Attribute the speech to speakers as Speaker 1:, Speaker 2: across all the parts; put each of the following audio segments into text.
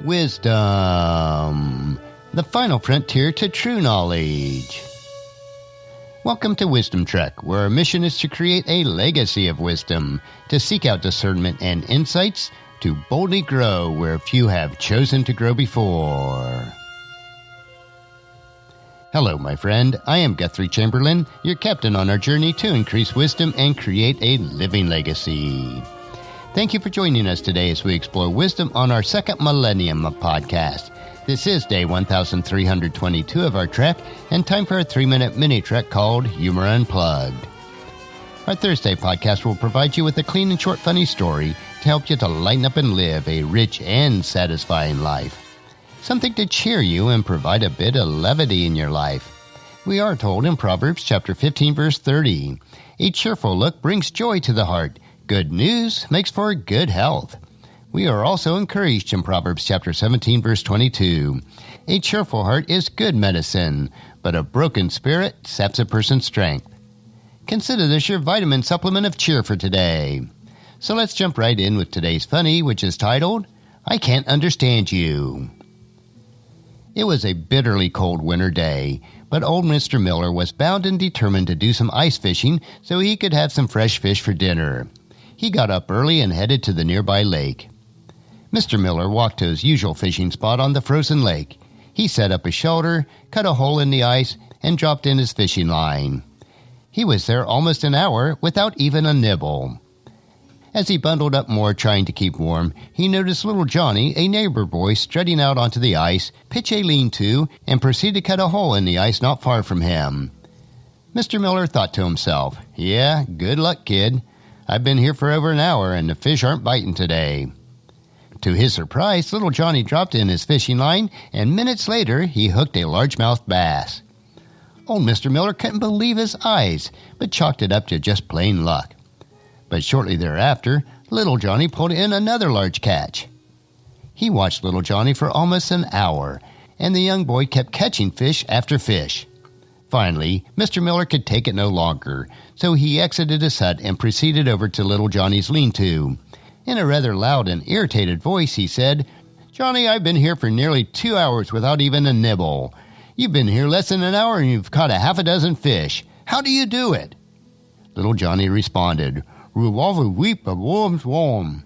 Speaker 1: Wisdom, the final frontier to true knowledge. Welcome to Wisdom Trek, where our mission is to create a legacy of wisdom, to seek out discernment and insights, to boldly grow where few have chosen to grow before. Hello, my friend. I am Guthrie Chamberlain, your captain on our journey to increase wisdom and create a living legacy. Thank you for joining us today as we explore wisdom on our second millennium of podcast. This is day 1322 of our trek, and time for a 3-minute mini trek called Humor Unplugged. Our Thursday podcast will provide you with a clean and short funny story to help you to lighten up and live a rich and satisfying life. Something to cheer you and provide a bit of levity in your life. We are told in Proverbs chapter 15, verse 30, a cheerful look brings joy to the heart. Good news makes for good health. We are also encouraged in Proverbs chapter 17, verse 22. A cheerful heart is good medicine, but a broken spirit saps a person's strength. Consider this your vitamin supplement of cheer for today. So let's jump right in with today's funny, which is titled, I Can't Understand You. It was a bitterly cold winter day, but old Mr. Miller was bound and determined to do some ice fishing so he could have some fresh fish for dinner. He got up early and headed to the nearby lake. Mr. Miller walked to his usual fishing spot on the frozen lake. He set up a shelter, cut a hole in the ice, and dropped in his fishing line. He was there almost an hour without even a nibble. As he bundled up more trying to keep warm, he noticed little Johnny, a neighbor boy, strutting out onto the ice, pitch a lean-to, and proceed to cut a hole in the ice not far from him. Mr. Miller thought to himself, yeah, good luck, kid. I've been here for over an hour, and the fish aren't biting today. To his surprise, little Johnny dropped in his fishing line, and minutes later, he hooked a largemouth bass. Old Mr. Miller couldn't believe his eyes, but chalked it up to just plain luck. But shortly thereafter, little Johnny pulled in another large catch. He watched little Johnny for almost an hour, and the young boy kept catching fish after fish. Finally, Mr. Miller could take it no longer, so he exited his hut and proceeded over to little Johnny's lean-to. In a rather loud and irritated voice, he said, Johnny, I've been here for nearly 2 hours without even a nibble. You've been here less than an hour and you've caught a half a dozen fish. How do you do it? Little Johnny responded, Ruwavu weep of worms warm.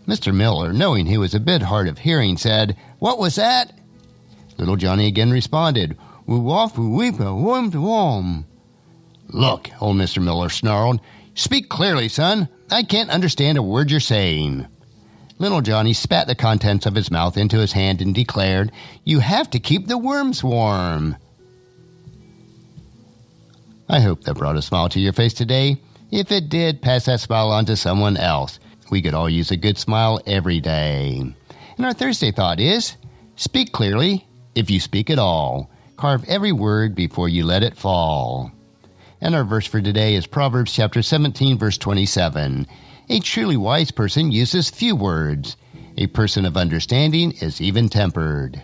Speaker 1: Mr. Miller, knowing he was a bit hard of hearing, said, What was that? Little Johnny again responded, Ruwavu weep of worms warm. Look, old Mr. Miller snarled, speak clearly, son. I can't understand a word you're saying. Little Johnny spat the contents of his mouth into his hand and declared, You have to keep the worms warm. I hope that brought a smile to your face today. If it did, pass that smile on to someone else. We could all use a good smile every day. And our Thursday thought is, speak clearly if you speak at all. Carve every word before you let it fall. And our verse for today is Proverbs chapter 17, verse 27. A truly wise person uses few words. A person of understanding is even-tempered.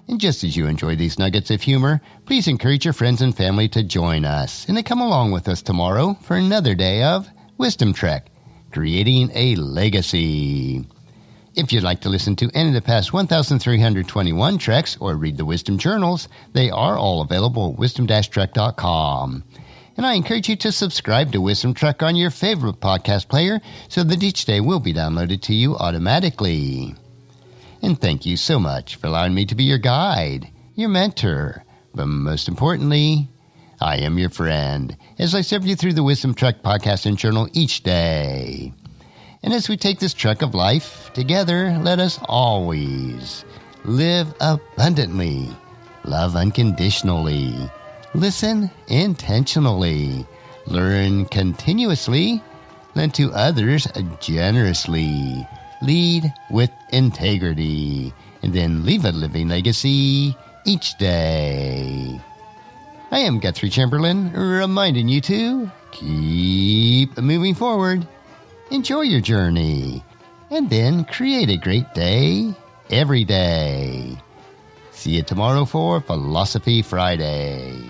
Speaker 1: And just as you enjoy these nuggets of humor, please encourage your friends and family to join us and to come along with us tomorrow for another day of Wisdom Trek, creating a legacy. If you'd like to listen to any of the past 1,321 treks or read the Wisdom Journals, they are all available at wisdom-trek.com. And I encourage you to subscribe to Wisdom Trek on your favorite podcast player so that each day will be downloaded to you automatically. And thank you so much for allowing me to be your guide, your mentor, but most importantly, I am your friend as I serve you through the Wisdom Trek podcast and journal each day. And as we take this trek of life together, let us always live abundantly, love unconditionally, listen intentionally, learn continuously, lend to others generously, lead with integrity, and then leave a living legacy each day. I am Guthrie Chamberlain, reminding you to keep moving forward, enjoy your journey, and then create a great day every day. See you tomorrow for Philosophy Friday.